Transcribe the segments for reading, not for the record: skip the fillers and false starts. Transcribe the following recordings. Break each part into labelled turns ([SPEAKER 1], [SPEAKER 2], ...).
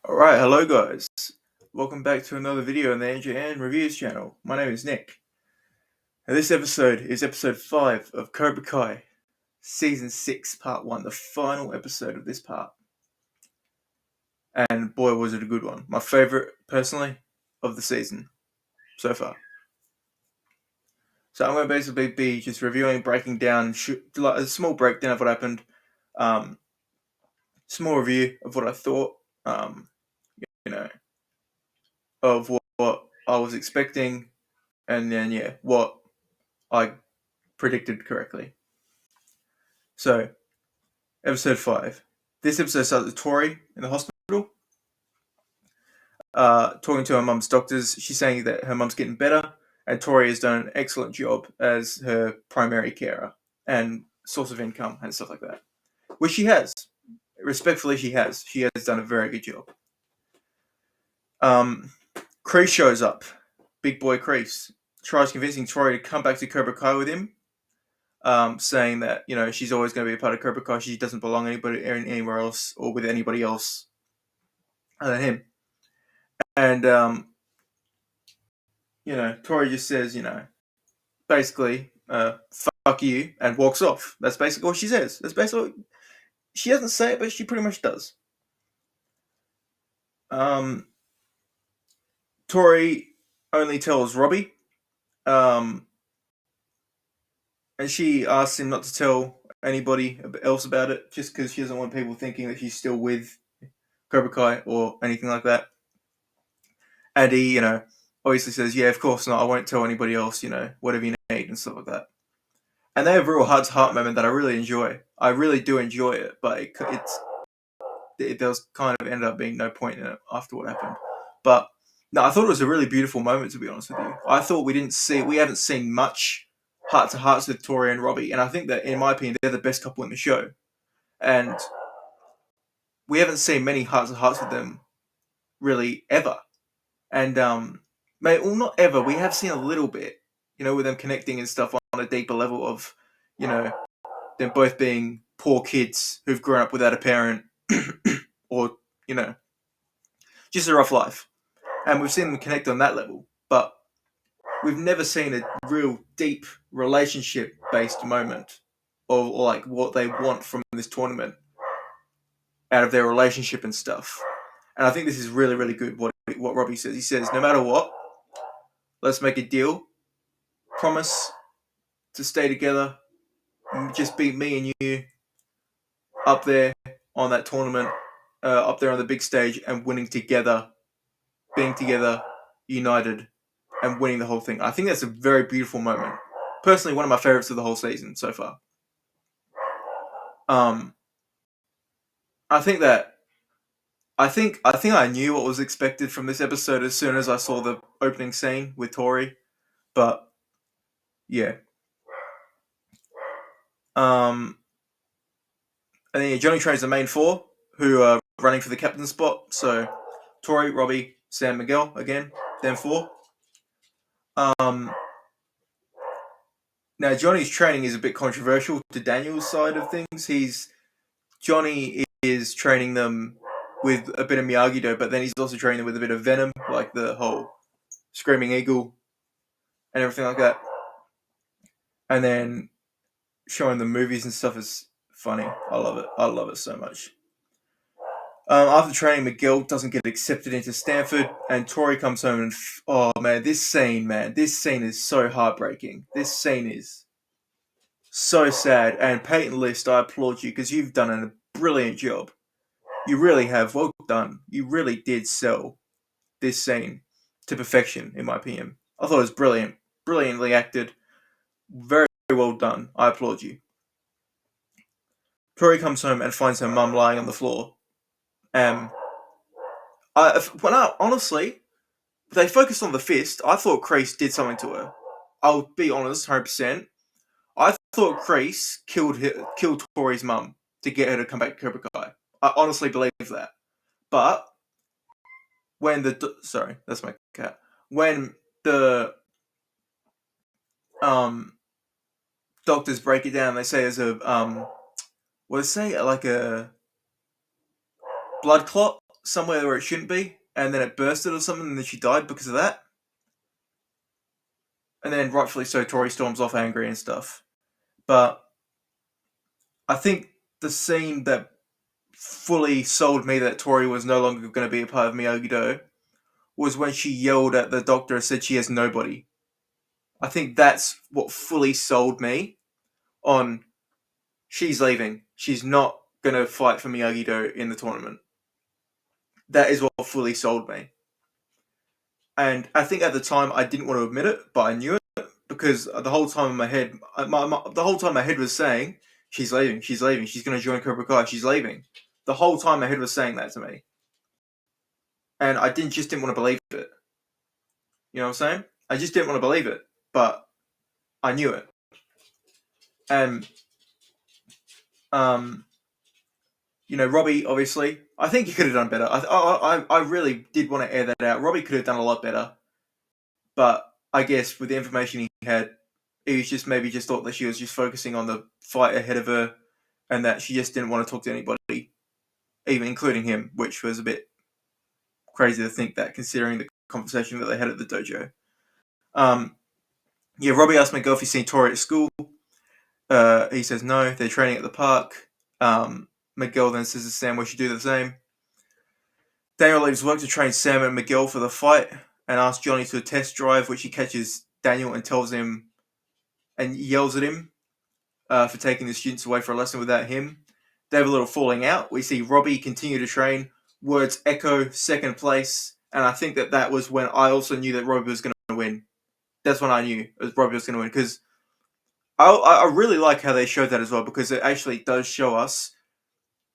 [SPEAKER 1] Alright, hello guys. Welcome back to another video on the NJN Reviews channel. My name is Nick. And this episode is episode 5 of Cobra Kai, Season 6, Part 1, the final episode of this part. And boy was it a good one. My favourite, personally, of the season so far. So I'm going to basically be just reviewing, breaking down, like a small breakdown of what happened, small review of what I thought, of what I was expecting, and then, what I predicted correctly. So, episode 5. This episode starts with Tori in the hospital, talking to her mum's doctors. She's saying that her mum's getting better, and Tori has done an excellent job as her primary carer and source of income and stuff like that. Which she has. Respectfully, she has. She has done a very good job. Kreese shows up. Big boy Kreese tries convincing Tori to come back to Cobra Kai with him, saying that she's always going to be a part of Cobra Kai. She doesn't belong anywhere else or with anybody else other than him. And Tori just says, basically, fuck you, and walks off. That's basically what she says. That's basically she doesn't say it, but she pretty much does. Tori only tells Robbie, and she asks him not to tell anybody else about it, just because she doesn't want people thinking that she's still with Cobra Kai or anything like that. And he, obviously says, yeah, of course not, I won't tell anybody else, whatever you need and stuff like that. And they have a real heart-to-heart moment that I really enjoy. I really do enjoy it, but there was kind of ended up being no point in it after what happened. But no, I thought it was a really beautiful moment, to be honest with you. I thought we haven't seen much heart-to-hearts with Tori and Robbie, and I think that, in my opinion, they're the best couple in the show. And we haven't seen many heart-to-hearts with them, really, ever. And, not ever, we have seen a little bit, with them connecting and stuff on a deeper level of, them both being poor kids who've grown up without a parent or, just a rough life. And we've seen them connect on that level. But we've never seen a real deep relationship-based moment or like what they want from this tournament out of their relationship and stuff. And I think this is really, really good what Robbie says. He says, no matter what, let's make a deal. Promise to stay together. Just be me and you up there on that tournament, up there on the big stage and winning together, being together, united, and winning the whole thing. I think that's a very beautiful moment. Personally, one of my favorites of the whole season so far. I think I knew what was expected from this episode as soon as I saw the opening scene with Tori, but yeah. And then Johnny trains the main four who are running for the captain spot. So Tori, Robbie, Sam, Miguel again, them four. Now Johnny's training is a bit controversial to Daniel's side of things. Johnny is training them with a bit of Miyagi-Do, but then he's also training them with a bit of Venom, like the whole Screaming Eagle and everything like that. And then showing them movies and stuff is funny. I love it. I love it so much. After training, Miguel doesn't get accepted into Stanford, and Tori comes home and oh man, this scene is so heartbreaking. This scene is so sad. And Peyton List, I applaud you because you've done a brilliant job. You really have. Well done. You really did sell this scene to perfection, in my opinion. I thought it was brilliant, brilliantly acted, very, very well done. I applaud you. Tori comes home and finds her mum lying on the floor. Honestly, they focused on the fist. I thought Kreese did something to her. I'll be honest, 100%. I thought Kreese killed Tori's mum to get her to come back to Cobra Kai. I honestly believe that. But when sorry, that's my cat. When the doctors break it down, they say there's a like a blood clot somewhere where it shouldn't be, and then it bursted or something, and then she died because of that. And then, rightfully so, Tori storms off angry and stuff. But I think the scene that fully sold me that Tori was no longer going to be a part of Miyagi-Do was when she yelled at the doctor and said she has nobody. I think that's what fully sold me on she's leaving. She's not going to fight for Miyagi-Do in the tournament. That is what fully sold me. And I think at the time I didn't want to admit it, but I knew it because the whole time in my head, the whole time my head was saying, she's leaving, she's leaving, she's going to join Cobra Kai, she's leaving. The whole time my head was saying that to me. And I just didn't want to believe it. You know what I'm saying? I just didn't want to believe it, but I knew it. And, Robbie, obviously, I think he could have done better. I really did want to air that out. Robbie could have done a lot better. But I guess with the information he had, he was just thought that she was just focusing on the fight ahead of her and that she just didn't want to talk to anybody, even including him, which was a bit crazy to think that considering the conversation that they had at the dojo. Robbie asked Miguel if he's seen Tori at school. He says no, they're training at the park. Miguel then says to Sam we should do the same. Daniel leaves work to train Sam and Miguel for the fight and asks Johnny to a test drive, which he catches Daniel and tells him and yells at him for taking the students away for a lesson without him. They have a little falling out. We see Robbie continue to train. Words echo second place. And I think that was when I also knew that Robbie was going to win. That's when I knew Robbie was going to win. Because I really like how they showed that as well. Because it actually does show us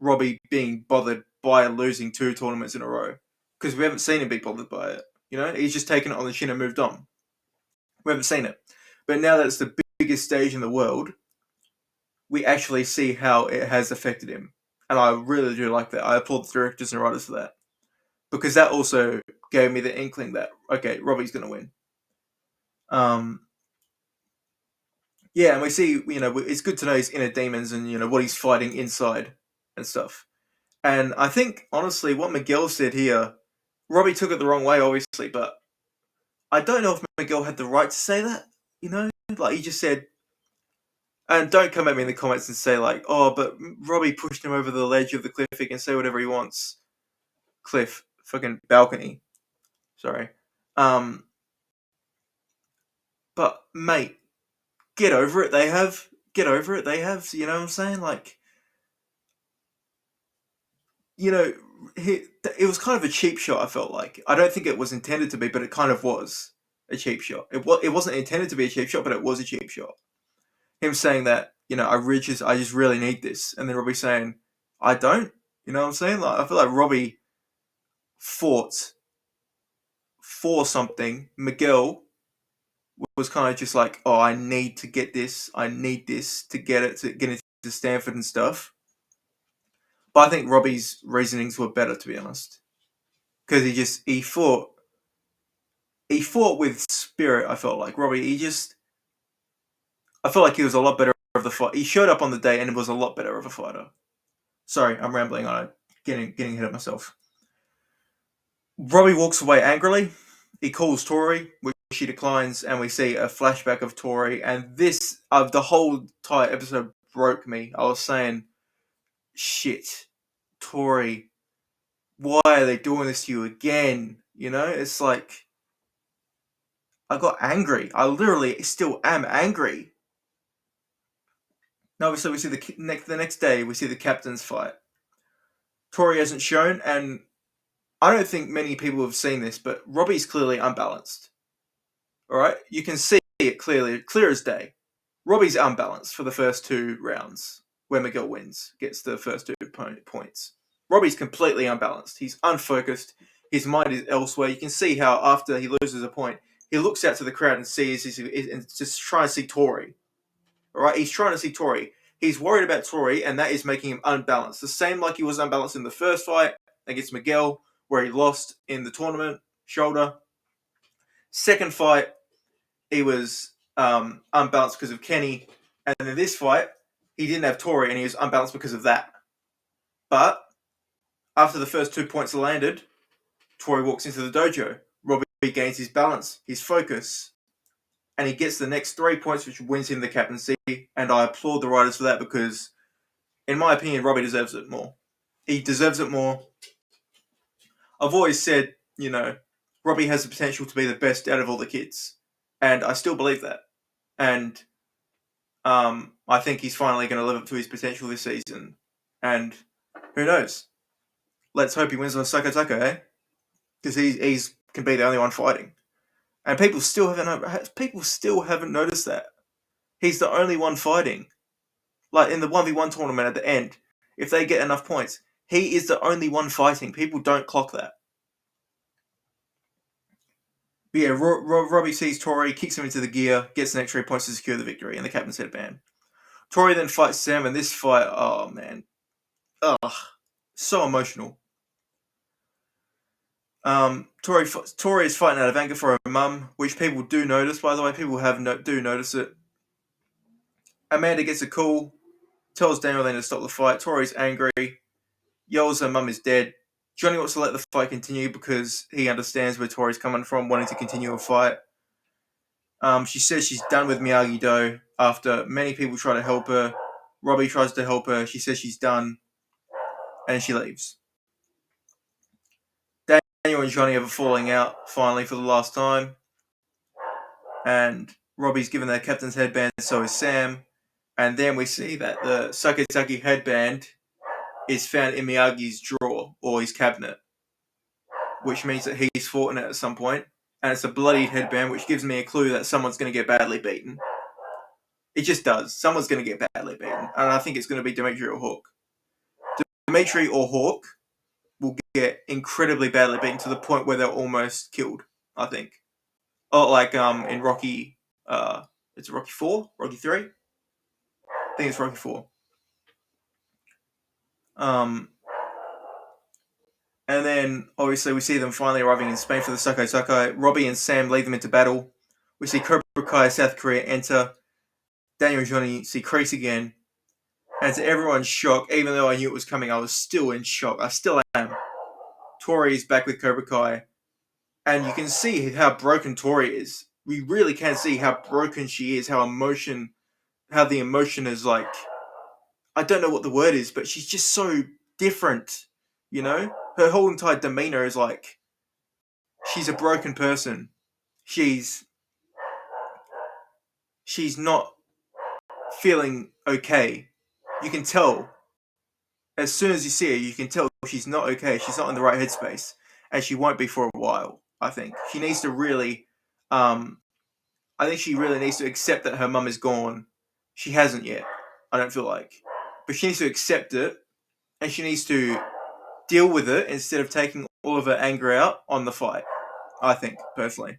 [SPEAKER 1] Robbie being bothered by losing 2 tournaments in a row. Because we haven't seen him be bothered by it. He's just taken it on the chin and moved on. We haven't seen it. But now that it's the biggest stage in the world, we actually see how it has affected him. And I really do like that. I applaud the directors and writers for that. Because that also gave me the inkling that, okay, Robbie's going to win. And we see, it's good to know his inner demons and, what he's fighting inside and stuff. And I think, honestly, what Miguel said here, Robbie took it the wrong way, obviously, but I don't know if Miguel had the right to say that, Like, he just said, and don't come at me in the comments and say, like, oh, but Robbie pushed him over the ledge of the cliff, he can say whatever he wants. Cliff, fucking balcony. Sorry. But, mate, get over it, they have. Get over it, they have. You know what I'm saying? Like, it was kind of a cheap shot, I felt like. I don't think it was intended to be, but it kind of was a cheap shot. It wasn't intended to be a cheap shot, but it was a cheap shot. Him saying that, I just really need this. And then Robbie saying, I don't. You know what I'm saying? Like, I feel like Robbie fought for something. Miguel was kind of just like, oh, I need to get this. I need this to get into Stanford and stuff. But I think Robbie's reasonings were better, to be honest. Because he fought with spirit, I felt like. Robbie, I felt like he was a lot better of the fight. He showed up on the day and was a lot better of a fighter. Sorry, I'm rambling on. Getting ahead of myself. Robbie walks away angrily. He calls Tori, which she declines, and we see a flashback of Tori. And this, the whole entire episode broke me. I was saying, shit, Tori, why are they doing this to you again? It's like, I got angry. I literally still am angry. Now, obviously, we see the next day, we see the captain's fight. Tori hasn't shown, and I don't think many people have seen this, but Robbie's clearly unbalanced. Alright? You can see it clearly, clear as day. Robbie's unbalanced for the first 2 rounds, where Miguel wins, gets the first 2 points. Robbie's completely unbalanced. He's unfocused. His mind is elsewhere. You can see how after he loses a point, he looks out to the crowd and sees, and just trying to see Tori. Alright? He's trying to see Tori. He's worried about Tori, and that is making him unbalanced. The same like he was unbalanced in the first fight against Miguel, where he lost in the tournament, shoulder. Second fight, he was unbalanced because of Kenny. And in this fight, he didn't have Tori, and he was unbalanced because of that. But After the first 2 points are landed, Tori walks into the dojo. Robbie gains his balance, his focus, and he gets the next 3 points, which wins him the captaincy. And I applaud the writers for that because, in my opinion, Robbie deserves it more. He deserves it more. I've always said, Robbie has the potential to be the best out of all the kids, and I still believe that. And I think he's finally going to live up to his potential this season. And who knows? Let's hope he wins on Sakataka, eh? Because he's can be the only one fighting, and people still haven't noticed that he's the only one fighting. Like in the 1v1 tournament at the end, if they get enough points, he is the only one fighting. People don't clock that. But yeah, Robbie sees Tori, kicks him into the gear, gets an extra 3 points to secure the victory in the captain's headband. Tori then fights Sam, and this fight, oh man, so emotional. Tori is fighting out of anger for her mum, which people do notice. By the way, people do notice it. Amanda gets a call, tells Daniel then to stop the fight. Tori's angry, yells her mum is dead. Johnny wants to let the fight continue because he understands where Tori's coming from, wanting to continue a fight. She says she's done with Miyagi-Do after many people try to help her. Robbie tries to help her. She says she's done, and she leaves. Daniel and Johnny have a falling out, finally, for the last time. And Robbie's given their captain's headband, so is Sam. And then we see that the Sakataki headband is found in Miyagi's drawer, or his cabinet, which means that he's fought in it at some point. And it's a bloodied headband, which gives me a clue that someone's going to get badly beaten. It just does. Someone's going to get badly beaten. And I think it's going to be Dimitri or Hawk. Dimitri or Hawk will get incredibly badly beaten to the point where they're almost killed, I think. Oh, like in Rocky, it's Rocky 4? Rocky 3? I think it's Rocky 4. And then, obviously, we see them finally arriving in Spain for the Sakai Sakai. Robbie and Sam lead them into battle. We see Cobra Kai South Korea enter. Daniel and Johnny see Kreese again. And to everyone's shock, even though I knew it was coming, I was still in shock. I still am. Tori is back with Cobra Kai. And you can see how broken Tori is. We really can see how broken she is, how the emotion is like, I don't know what the word is, but she's just so different, Her whole entire demeanor is like, she's a broken person. She's not feeling okay. You can tell. As soon as you see her, you can tell she's not okay. She's not in the right headspace. And she won't be for a while, I think. She needs to really, I think she really needs to accept that her mum is gone. She hasn't yet, I don't feel like. But she needs to accept it, and she needs to deal with it instead of taking all of her anger out on the fight, I think, personally.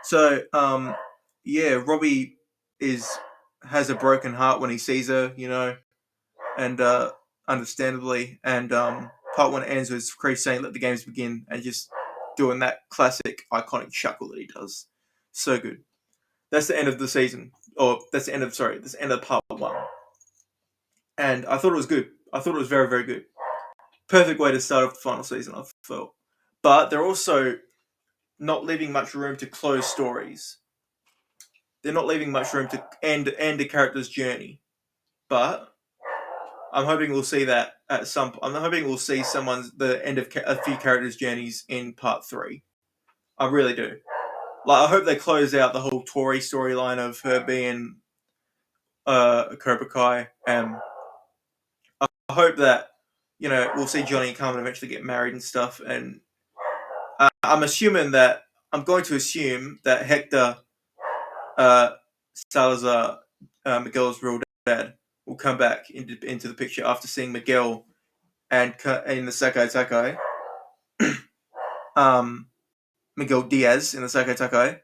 [SPEAKER 1] So, Robbie has a broken heart when he sees her, and understandably. And part one ends with Kreese saying, "Let the games begin," and just doing that classic, iconic chuckle that he does. So good. That's the end of the season. Or that's the end of part one. And I thought it was good. I thought it was very, very good. Perfect way to start off the final season, I felt. But they're also not leaving much room to close stories. They're not leaving much room to end a character's journey. But I'm hoping we'll see that at some point. I'm hoping we'll see the end of a few characters' journeys in part 3. I really do. I hope they close out the whole Tori storyline of her being a Cobra Kai. I hope that, we'll see Johnny and Carmen eventually get married and stuff. And I'm going to assume that Hector Salazar, Miguel's real dad, will come back into the picture after seeing Miguel and in the Sakai Takai. Miguel Diaz in the Sakai Takai.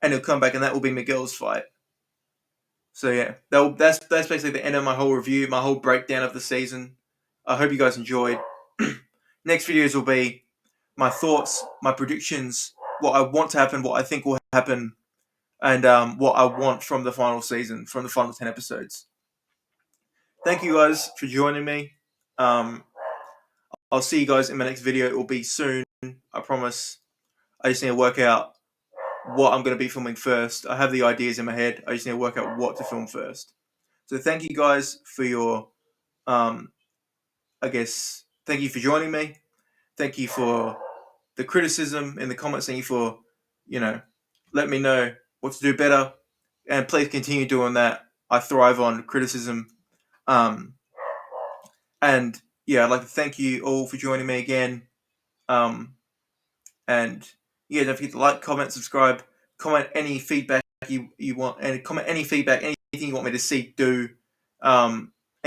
[SPEAKER 1] And he'll come back, and that will be Miguel's fight. So yeah, that's basically the end of my whole review, my whole breakdown of the season. I hope you guys enjoyed. Next videos will be my thoughts, my predictions, what I want to happen, what I think will happen, and what I want from the final season, from the final 10 episodes. Thank you guys for joining me. I'll see you guys in my next video. It will be soon, I promise. I just need to work out what I'm going to be filming first. I have the ideas in my head. I just need to work out what to film first. So thank you guys for your, thank you for joining me. Thank you for the criticism in the comments. Thank you for, letting me know what to do better. And please continue doing that. I thrive on criticism. And yeah, I'd like to thank you all for joining me again. And yeah, don't forget to like, comment, subscribe, comment any feedback you want, and comment any feedback, anything you want me to see, do.